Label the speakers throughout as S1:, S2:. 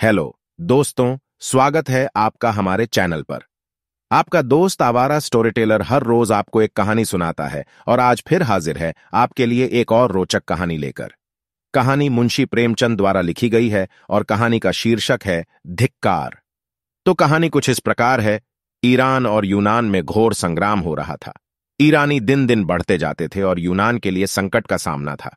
S1: Hello दोस्तों, स्वागत है आपका हमारे चैनल पर। आपका दोस्त आवारा स्टोरी टेलर हर रोज आपको एक कहानी सुनाता है और आज फिर हाजिर है आपके लिए एक और रोचक कहानी लेकर। कहानी मुंशी प्रेमचंद द्वारा लिखी गई है और कहानी का शीर्षक है धिक्कार। तो कहानी कुछ इस प्रकार है। ईरान और यूनान में घोर संग्राम हो रहा था। ईरानी दिन दिन बढ़ते जाते थे और यूनान के लिए संकट का सामना था।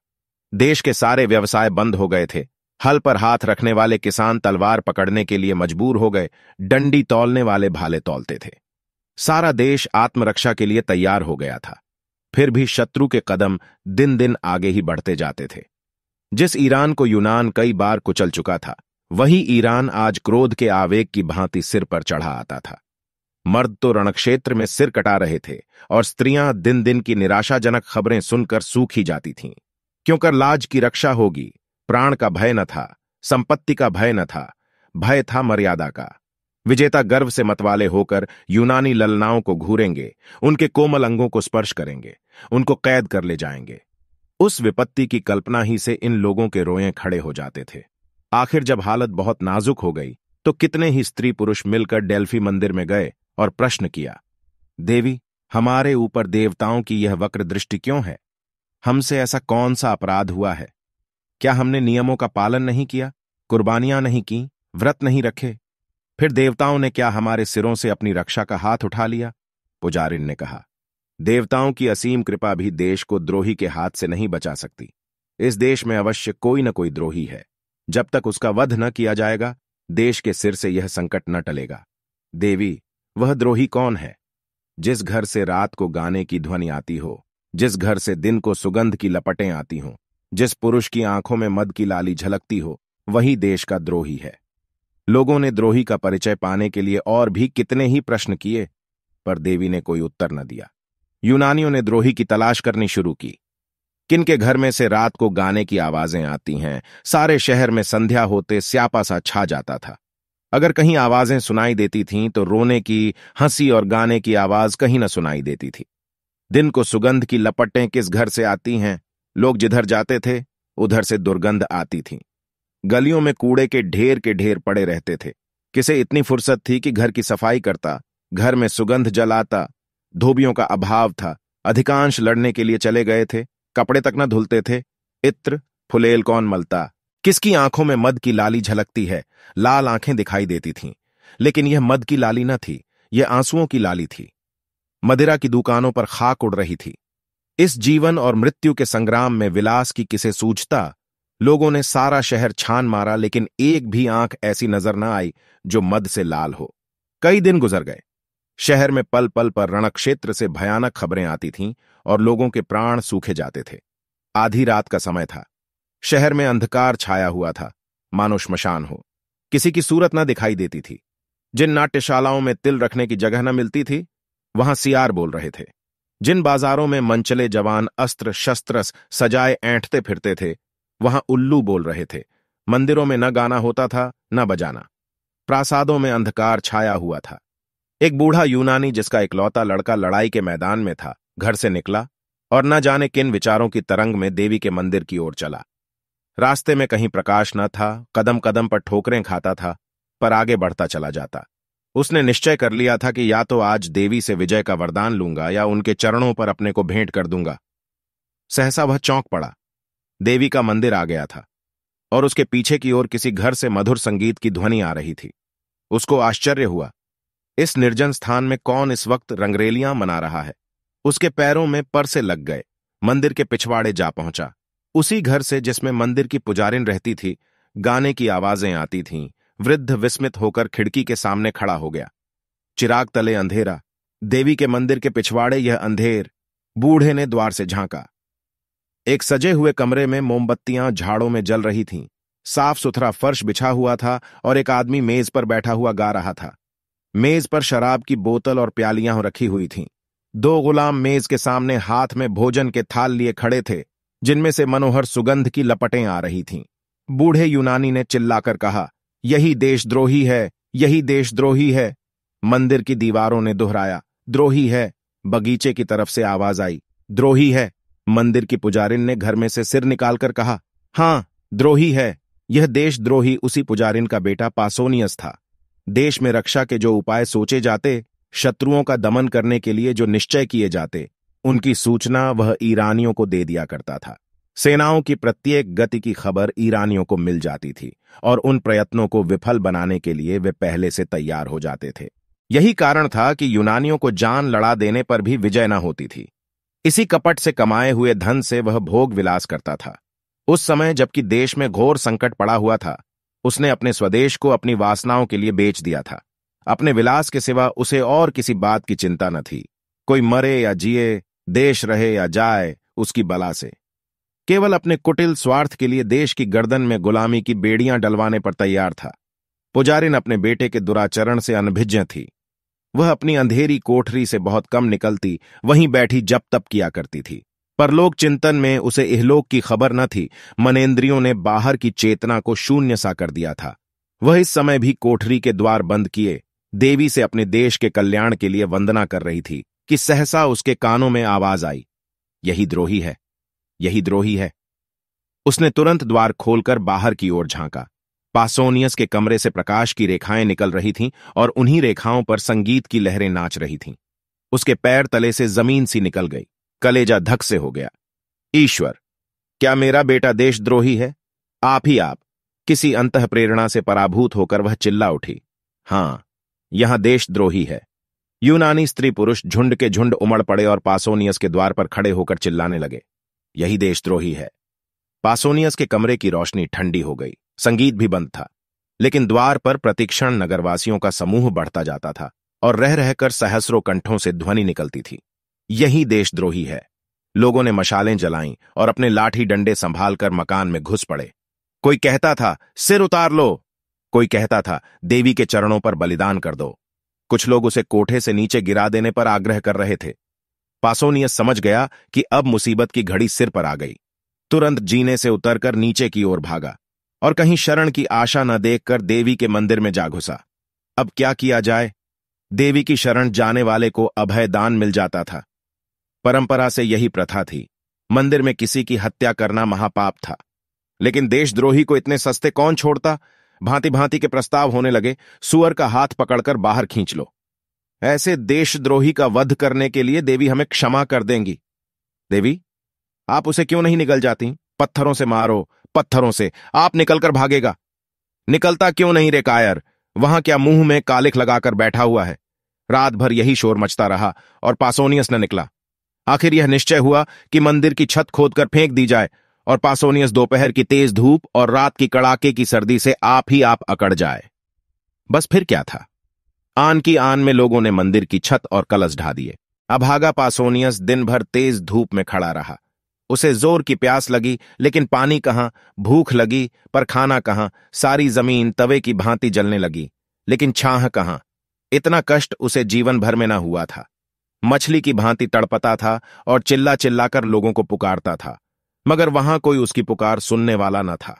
S1: देश के सारे व्यवसाय बंद हो गए थे। हल पर हाथ रखने वाले किसान तलवार पकड़ने के लिए मजबूर हो गए। डंडी तौलने वाले भाले तौलते थे। सारा देश आत्मरक्षा के लिए तैयार हो गया था। फिर भी शत्रु के कदम दिन दिन आगे ही बढ़ते जाते थे। जिस ईरान को यूनान कई बार कुचल चुका था, वही ईरान आज क्रोध के आवेग की भांति सिर पर चढ़ा आता था। मर्द तो रणक्षेत्र में सिर कटा रहे थे और स्त्रियां दिन दिन की निराशाजनक खबरें सुनकर सूख ही जाती थीं। क्योंकि लाज की रक्षा होगी, प्राण का भय न था, संपत्ति का भय न था, भय था मर्यादा का। विजेता गर्व से मतवाले होकर यूनानी ललनाओं को घूरेंगे, उनके कोमल अंगों को स्पर्श करेंगे, उनको कैद कर ले जाएंगे। उस विपत्ति की कल्पना ही से इन लोगों के रोएं खड़े हो जाते थे। आखिर जब हालत बहुत नाजुक हो गई तो कितने ही स्त्री पुरुष मिलकर डेल्फी मंदिर में गए और प्रश्न किया, देवी, हमारे ऊपर देवताओं की यह वक्र दृष्टि क्यों है? हमसे ऐसा कौन सा अपराध हुआ है? क्या हमने नियमों का पालन नहीं किया, कुर्बानियां नहीं की, व्रत नहीं रखे? फिर देवताओं ने क्या हमारे सिरों से अपनी रक्षा का हाथ उठा लिया? पुजारिन ने कहा, देवताओं की असीम कृपा भी देश को द्रोही के हाथ से नहीं बचा सकती। इस देश में अवश्य कोई न कोई द्रोही है। जब तक उसका वध न किया जाएगा, देश के सिर से यह संकट न टलेगा। देवी, वह द्रोही कौन है? जिस घर से रात को गाने की ध्वनि आती हो, जिस घर से दिन को सुगंध की लपटें आती हों, जिस पुरुष की आंखों में मद की लाली झलकती हो, वही देश का द्रोही है। लोगों ने द्रोही का परिचय पाने के लिए और भी कितने ही प्रश्न किए, पर देवी ने कोई उत्तर न दिया। यूनानियों ने द्रोही की तलाश करनी शुरू की। किनके घर में से रात को गाने की आवाजें आती हैं? सारे शहर में संध्या होते स्यापा सा छा जाता था। अगर कहीं आवाजें सुनाई देती थीं तो रोने की, हंसी और गाने की आवाज कहीं न सुनाई देती थी। दिन को सुगंध की लपटें किस घर से आती हैं? लोग जिधर जाते थे उधर से दुर्गंध आती थी। गलियों में कूड़े के ढेर पड़े रहते थे। किसे इतनी फुर्सत थी कि घर की सफाई करता, घर में सुगंध जलाता? धोबियों का अभाव था। अधिकांश लड़ने के लिए चले गए थे, कपड़े तक न धुलते थे। इत्र फुलेल कौन मलता? किसकी आंखों में मद की लाली झलकती है? लाल आंखें दिखाई देती थीं, लेकिन यह मद की लाली न थी, यह आंसुओं की लाली थी। मदिरा की दुकानों पर खाक उड़ रही थी। इस जीवन और मृत्यु के संग्राम में विलास की किसे सूझता? लोगों ने सारा शहर छान मारा, लेकिन एक भी आंख ऐसी नजर न आई जो मद से लाल हो। कई दिन गुजर गए। शहर में पल पल पर रणक्षेत्र से भयानक खबरें आती थीं और लोगों के प्राण सूखे जाते थे। आधी रात का समय था। शहर में अंधकार छाया हुआ था, मानो श्मशान हो। किसी की सूरत न दिखाई देती थी। जिन नाट्यशालाओं में तिल रखने की जगह न मिलती थी, वहां सियार बोल रहे थे। जिन बाजारों में मनचले जवान अस्त्र शस्त्र सजाए ऐंठते फिरते थे, वहां उल्लू बोल रहे थे। मंदिरों में न गाना होता था, न बजाना। प्रासादों में अंधकार छाया हुआ था। एक बूढ़ा यूनानी, जिसका इकलौता लड़का लड़ाई के मैदान में था, घर से निकला और न जाने किन विचारों की तरंग में देवी के मंदिर की ओर चला। रास्ते में कहीं प्रकाश न था, कदम कदम पर ठोकरें खाता था, पर आगे बढ़ता चला जाता। उसने निश्चय कर लिया था कि या तो आज देवी से विजय का वरदान लूंगा या उनके चरणों पर अपने को भेंट कर दूंगा। सहसा वह चौंक पड़ा। देवी का मंदिर आ गया था और उसके पीछे की ओर किसी घर से मधुर संगीत की ध्वनि आ रही थी। उसको आश्चर्य हुआ, इस निर्जन स्थान में कौन इस वक्त रंगरेलियां मना रहा है? उसके पैरों में परसे लग गए। मंदिर के पिछवाड़े जा पहुंचा। उसी घर से जिसमें मंदिर की पुजारिन रहती थी, गाने की आवाजें आती थीं। वृद्ध विस्मित होकर खिड़की के सामने खड़ा हो गया। चिराग तले अंधेरा, देवी के मंदिर के पिछवाड़े यह अंधेर। बूढ़े ने द्वार से झांका। एक सजे हुए कमरे में मोमबत्तियां झाड़ों में जल रही थीं। साफ सुथरा फर्श बिछा हुआ था और एक आदमी मेज पर बैठा हुआ गा रहा था। मेज पर शराब की बोतल और प्यालियां रखी हुई थीं। दो गुलाम मेज के सामने हाथ में भोजन के थाल लिए खड़े थे, जिनमें से मनोहर सुगंध की लपटें आ रही थीं। बूढ़े यूनानी ने चिल्लाकर कहा, यही देशद्रोही है, यही देशद्रोही है। मंदिर की दीवारों ने दोहराया, द्रोही है। बगीचे की तरफ से आवाज आई, द्रोही है। मंदिर की पुजारिन ने घर में से सिर निकालकर कहा, हां, द्रोही है, यह देशद्रोही उसी पुजारिन का बेटा पासोनियस था। देश में रक्षा के जो उपाय सोचे जाते, शत्रुओं का दमन करने के लिए जो निश्चय किए जाते, उनकी सूचना वह ईरानियों को दे दिया करता था। सेनाओं की प्रत्येक गति की खबर ईरानियों को मिल जाती थी और उन प्रयत्नों को विफल बनाने के लिए वे पहले से तैयार हो जाते थे। यही कारण था कि यूनानियों को जान लड़ा देने पर भी विजय न होती थी। इसी कपट से कमाए हुए धन से वह भोग विलास करता था। उस समय जबकि देश में घोर संकट पड़ा हुआ था, उसने अपने स्वदेश को अपनी वासनाओं के लिए बेच दिया था। अपने विलास के सिवा उसे और किसी बात की चिंता न थी। कोई मरे या जिए, देश रहे या जाए, उसकी बला से केवल अपने कुटिल स्वार्थ के लिए देश की गर्दन में गुलामी की बेड़ियां डलवाने पर तैयार था। पुजारिन अपने बेटे के दुराचरण से अनभिज्ञ थी। वह अपनी अंधेरी कोठरी से बहुत कम निकलती, वहीं बैठी जप तप किया करती थी। परलोक चिंतन में उसे इहलोक की खबर न थी। मनेंद्रियों ने बाहर की चेतना को शून्य सा कर दिया था। वह इस समय भी कोठरी के द्वार बंद किए देवी से अपने देश के कल्याण के लिए वंदना कर रही थी कि सहसा उसके कानों में आवाज आई, यही द्रोही है, यही द्रोही है। उसने तुरंत द्वार खोलकर बाहर की ओर झांका। पासोनियस के कमरे से प्रकाश की रेखाएं निकल रही थीं और उन्हीं रेखाओं पर संगीत की लहरें नाच रही थीं। उसके पैर तले से जमीन सी निकल गई। कलेजा धक से हो गया। ईश्वर, क्या मेरा बेटा देशद्रोही है? आप ही आप। किसी अंतः प्रेरणा से पराभूत होकर वह चिल्ला उठी, हां, यहां देशद्रोही है। यूनानी स्त्री पुरुष झुंड के झुंड उमड़ पड़े और पासोनियस के द्वार पर खड़े होकर चिल्लाने लगे, यही देशद्रोही है। पासोनियस के कमरे की रोशनी ठंडी हो गई। संगीत भी बंद था, लेकिन द्वार पर प्रतिक्षण नगरवासियों का समूह बढ़ता जाता था और रह रहकर सहस्रों कंठों से ध्वनि निकलती थी, यही देशद्रोही है। लोगों ने मशालें जलाईं और अपने लाठी डंडे संभालकर मकान में घुस पड़े। कोई कहता था, सिर उतार लो। कोई कहता था, देवी के चरणों पर बलिदान कर दो। कुछ लोग उसे कोठे से नीचे गिरा देने पर आग्रह कर रहे थे। पासोनियस समझ गया कि अब मुसीबत की घड़ी सिर पर आ गई। तुरंत जीने से उतरकर नीचे की ओर भागा और कहीं शरण की आशा न देखकर देवी के मंदिर में जा घुसा। अब क्या किया जाए? देवी की शरण जाने वाले को अभय दान मिल जाता था। परंपरा से यही प्रथा थी। मंदिर में किसी की हत्या करना महापाप था, लेकिन देशद्रोही को इतने सस्ते कौन छोड़ता? भांति भांति के प्रस्ताव होने लगे। सुअर का हाथ पकड़कर बाहर खींच लो, ऐसे देशद्रोही का वध करने के लिए देवी हमें क्षमा कर देंगी। देवी, आप उसे क्यों नहीं निकल जाती? पत्थरों से मारो, पत्थरों से। आप निकलकर भागेगा। निकलता क्यों नहीं रे कायर? वहां क्या मुंह में कालिख लगाकर बैठा हुआ है? रात भर यही शोर मचता रहा और पासोनियस न निकला। आखिर यह निश्चय हुआ कि मंदिर की छत खोदकर फेंक दी जाए और पासोनियस दोपहर की तेज धूप और रात की कड़ाके की सर्दी से आप ही आप अकड़ जाए। बस फिर क्या था? आन की आन में लोगों ने मंदिर की छत और कलश ढा दिए। अभागा पासोनियस दिन भर तेज धूप में खड़ा रहा। उसे जोर की प्यास लगी, लेकिन पानी कहां। भूख लगी, पर खाना कहां। सारी जमीन तवे की भांति जलने लगी, लेकिन छाह कहां। इतना कष्ट उसे जीवन भर में न हुआ था। मछली की भांति तड़पता था और चिल्ला चिल्लाकर लोगों को पुकारता था, मगर वहां कोई उसकी पुकार सुनने वाला न था।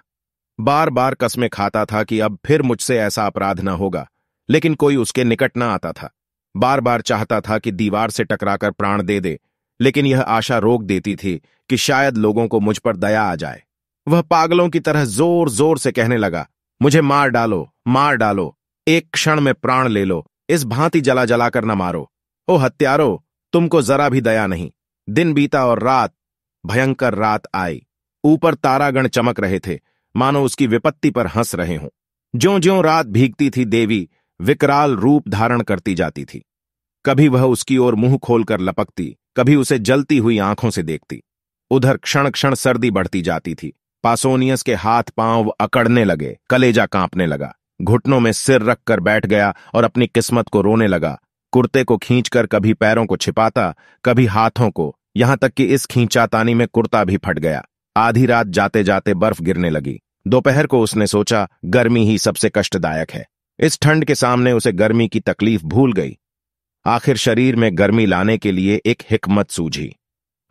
S1: बार बार कसमें खाता था कि अब फिर मुझसे ऐसा अपराध न होगा, लेकिन कोई उसके निकट न आता था। बार बार चाहता था कि दीवार से टकराकर प्राण दे दे, लेकिन यह आशा रोक देती थी कि शायद लोगों को मुझ पर दया आ जाए। वह पागलों की तरह जोर जोर से कहने लगा, मुझे मार डालो, मार डालो, एक क्षण में प्राण ले लो, इस भांति जला जलाकर न मारो। ओ हत्यारो, तुमको जरा भी दया नहीं। दिन बीता और रात, भयंकर रात आई। ऊपर तारागण चमक रहे थे, मानो उसकी विपत्ति पर हंस रहे हों। ज्यों ज्यों रात भीगती थी, देवी विकराल रूप धारण करती जाती थी। कभी वह उसकी ओर मुंह खोलकर लपकती, कभी उसे जलती हुई आंखों से देखती। उधर क्षण क्षण सर्दी बढ़ती जाती थी। पासोनियस के हाथ पांव अकड़ने लगे, कलेजा कांपने लगा। घुटनों में सिर रखकर बैठ गया और अपनी किस्मत को रोने लगा। कुर्ते को खींचकर कभी पैरों को छिपाता, कभी हाथों को, यहां तक कि इस खींचातानी में कुर्ता भी फट गया। आधी रात जाते जाते बर्फ गिरने लगी। दोपहर को उसने सोचा, गर्मी ही सबसे कष्टदायक है। इस ठंड के सामने उसे गर्मी की तकलीफ भूल गई। आखिर शरीर में गर्मी लाने के लिए एक हिकमत सूझी।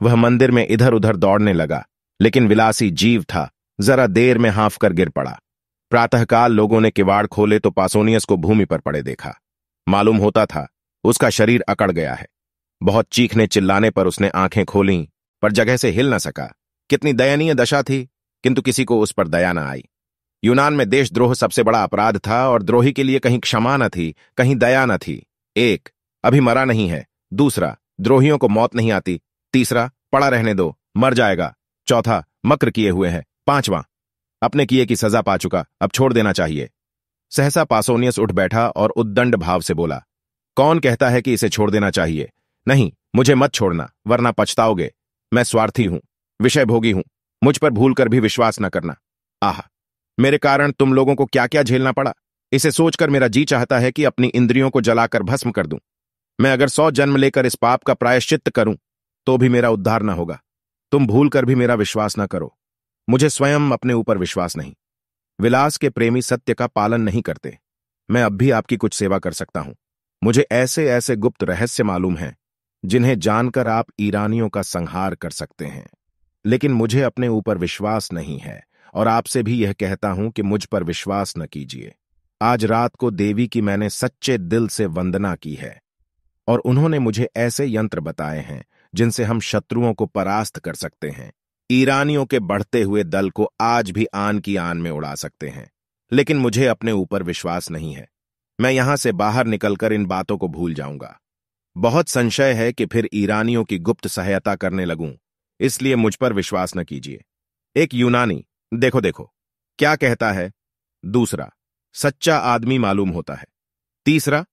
S1: वह मंदिर में इधर उधर दौड़ने लगा, लेकिन विलासी जीव था, जरा देर में हाँफ कर गिर पड़ा। प्रातःकाल लोगों ने किवाड़ खोले तो पासोनियस को भूमि पर पड़े देखा। मालूम होता था उसका शरीर अकड़ गया है। बहुत चीखने चिल्लाने पर उसने आंखें खोलीं, पर जगह से हिल न सका। कितनी दयनीय दशा थी, किंतु किसी को उस पर दया न आई। यूनान में देशद्रोह सबसे बड़ा अपराध था और द्रोही के लिए कहीं क्षमा न थी, कहीं दया न थी। एक, अभी मरा नहीं है। दूसरा, द्रोहियों को मौत नहीं आती। तीसरा, पड़ा रहने दो, मर जाएगा। चौथा, मक्र किए हुए हैं। पांचवां, अपने किए की सजा पा चुका, अब छोड़ देना चाहिए। सहसा पासोनियस उठ बैठा और उद्दंड भाव से बोला, कौन कहता है कि इसे छोड़ देना चाहिए? नहीं, मुझे मत छोड़ना, वरना पछताओगे। मैं स्वार्थी हूं, विषय भोगी हूं, मुझ पर भूल कर भी विश्वास न करना। आह, मेरे कारण तुम लोगों को क्या क्या झेलना पड़ा, इसे सोचकर मेरा जी चाहता है कि अपनी इंद्रियों को जलाकर भस्म कर दूं। मैं अगर 100 जन्म लेकर इस पाप का प्रायश्चित्त करूं तो भी मेरा उद्धार न होगा। तुम भूल कर भी मेरा विश्वास न करो। मुझे स्वयं अपने ऊपर विश्वास नहीं। विलास के प्रेमी सत्य का पालन नहीं करते। मैं अब भी आपकी कुछ सेवा कर सकता हूं। मुझे ऐसे ऐसे गुप्त रहस्य मालूम हैं जिन्हें जानकर आप ईरानियों का संहार कर सकते हैं। लेकिन मुझे अपने ऊपर विश्वास नहीं है और आपसे भी यह कहता हूं कि मुझ पर विश्वास न कीजिए। आज रात को देवी की मैंने सच्चे दिल से वंदना की है और उन्होंने मुझे ऐसे यंत्र बताए हैं जिनसे हम शत्रुओं को परास्त कर सकते हैं। ईरानियों के बढ़ते हुए दल को आज भी आन की आन में उड़ा सकते हैं। लेकिन मुझे अपने ऊपर विश्वास नहीं है। मैं यहां से बाहर निकलकर इन बातों को भूल जाऊंगा। बहुत संशय है कि फिर ईरानियों की गुप्त सहायता करने लगूं, इसलिए मुझ पर विश्वास न कीजिए। एक यूनानी, देखो देखो क्या कहता है। दूसरा, सच्चा आदमी मालूम होता है। तीसरा,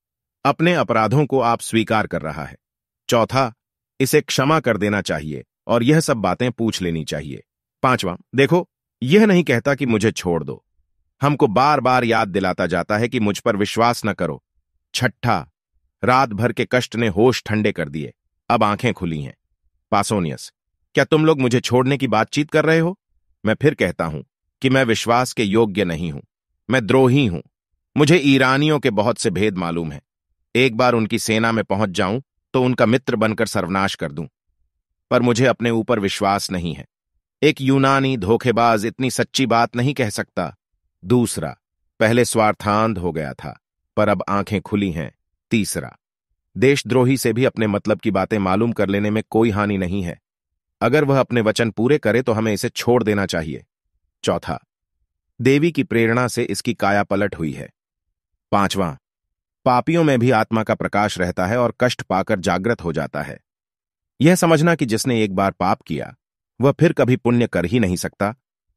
S1: अपने अपराधों को आप स्वीकार कर रहा है। चौथा, इसे क्षमा कर देना चाहिए और यह सब बातें पूछ लेनी चाहिए। पांचवां, देखो, यह नहीं कहता कि मुझे छोड़ दो, हमको बार बार याद दिलाता जाता है कि मुझ पर विश्वास न करो। छठा, रात भर के कष्ट ने होश ठंडे कर दिए, अब आंखें खुली हैं। पासोनियस, क्या तुम लोग मुझे छोड़ने की बातचीत कर रहे हो? मैं फिर कहता हूं कि मैं विश्वास के योग्य नहीं हूं। मैं द्रोही हूं। मुझे ईरानियों के बहुत से भेद मालूम है। एक बार उनकी सेना में पहुंच जाऊं तो उनका मित्र बनकर सर्वनाश कर दूं। पर मुझे अपने ऊपर विश्वास नहीं है। एक यूनानी धोखेबाज इतनी सच्ची बात नहीं कह सकता। दूसरा, पहले स्वार्थांध हो गया था, पर अब आंखें खुली हैं। तीसरा, देशद्रोही से भी अपने मतलब की बातें मालूम कर लेने में कोई हानि नहीं है। अगर वह अपने वचन पूरे करे तो हमें इसे छोड़ देना चाहिए। चौथा, देवी की प्रेरणा से इसकी काया पलट हुई है। पांचवां, पापियों में भी आत्मा का प्रकाश रहता है और कष्ट पाकर जागृत हो जाता है। यह समझना कि जिसने एक बार पाप किया वह फिर कभी पुण्य कर ही नहीं सकता,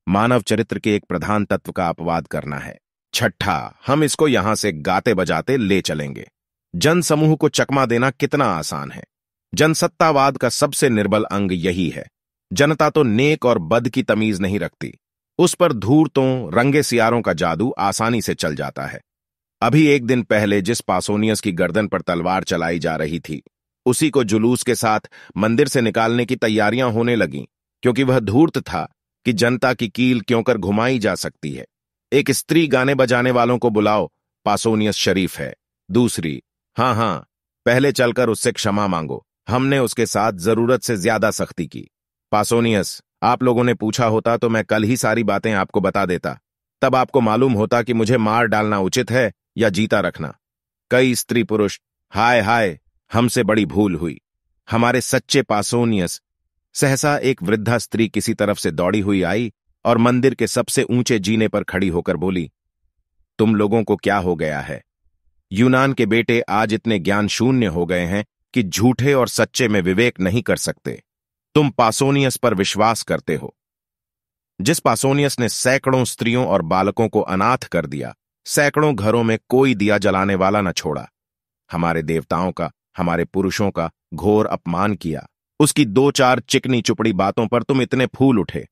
S1: मानव चरित्र के एक प्रधान तत्व का अपवाद करना है। छठा, हम इसको यहां से गाते बजाते ले चलेंगे। जनसमूह को चकमा देना कितना आसान है। जनसत्तावाद का सबसे निर्बल अंग यही है। जनता तो नेक और बद की तमीज नहीं रखती। उस पर धूर्तों, रंगे सियारों का जादू आसानी से चल जाता है। अभी एक दिन पहले जिस पासोनियस की गर्दन पर तलवार चलाई जा रही थी, उसी को जुलूस के साथ मंदिर से निकालने की तैयारियां होने लगीं, क्योंकि वह धूर्त था कि जनता की कील क्यों कर घुमाई जा सकती है। एक स्त्री गाने बजाने वालों को बुलाओ, पासोनियस शरीफ है। दूसरी, हाँ, पहले चलकर उससे क्षमा मांगो, हमने उसके साथ जरूरत से ज्यादा सख्ती की। पासोनियस, आप लोगों ने पूछा होता तो मैं कल ही सारी बातें आपको बता देता। तब आपको मालूम होता कि मुझे मार डालना उचित है या जीता रखना। कई स्त्री पुरुष, हाय हाय, हमसे बड़ी भूल हुई। हमारे सच्चे पासोनियस। सहसा एक वृद्धा स्त्री किसी तरफ से दौड़ी हुई आई और मंदिर के सबसे ऊंचे जीने पर खड़ी होकर बोली, तुम लोगों को क्या हो गया है? यूनान के बेटे आज इतने ज्ञान शून्य हो गए हैं कि झूठे और सच्चे में विवेक नहीं कर सकते। तुम पासोनियस पर विश्वास करते हो। जिस पासोनियस ने सैकड़ों स्त्रियों और बालकों को अनाथ कर दिया, सैकड़ों घरों में कोई दिया जलाने वाला न छोड़ा, हमारे देवताओं का, हमारे पुरुषों का घोर अपमान किया, उसकी 2-4 चिकनी चुपड़ी बातों पर तुम इतने फूल उठे।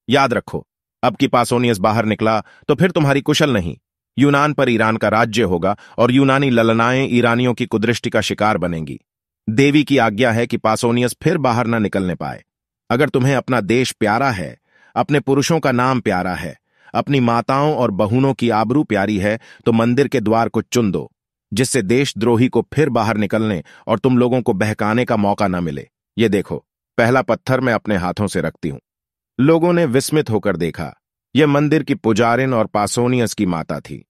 S1: याद रखो, अब की पासोनियस बाहर निकला तो फिर तुम्हारी कुशल नहीं। यूनान पर ईरान का राज्य होगा और यूनानी ललनाएं ईरानियों की कुदृष्टि का शिकार बनेंगी। देवी की आज्ञा है कि पासोनियस फिर बाहर न निकलने पाए। अगर तुम्हें अपना देश प्यारा है, अपने पुरुषों का नाम प्यारा है, अपनी माताओं और बहूनों की आबरू प्यारी है, तो मंदिर के द्वार को चुन दो, जिससे देशद्रोही को फिर बाहर निकलने और तुम लोगों को बहकाने का मौका न मिले। ये देखो, पहला पत्थर मैं अपने हाथों से रखती हूं। लोगों ने विस्मित होकर देखा। यह मंदिर की पुजारिन और पासोनियस की माता थी।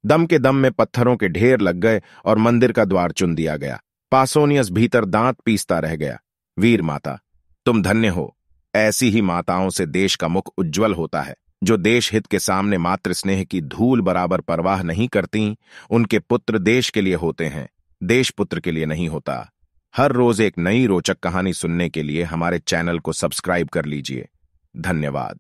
S1: दम के दम में पत्थरों के ढेर लग गए और मंदिर का द्वार चुन दिया गया। पासोनियस भीतर दांत पीसता रह गया। वीर माता, तुम धन्य हो। ऐसी ही माताओं से देश का मुख उज्जवल होता है। जो देश हित के सामने मातृ स्नेह की धूल बराबर परवाह नहीं करती, उनके पुत्र देश के लिए होते हैं, देश पुत्र के लिए नहीं होता। हर रोज एक नई रोचक कहानी सुनने के लिए हमारे चैनल को सब्सक्राइब कर लीजिए। धन्यवाद।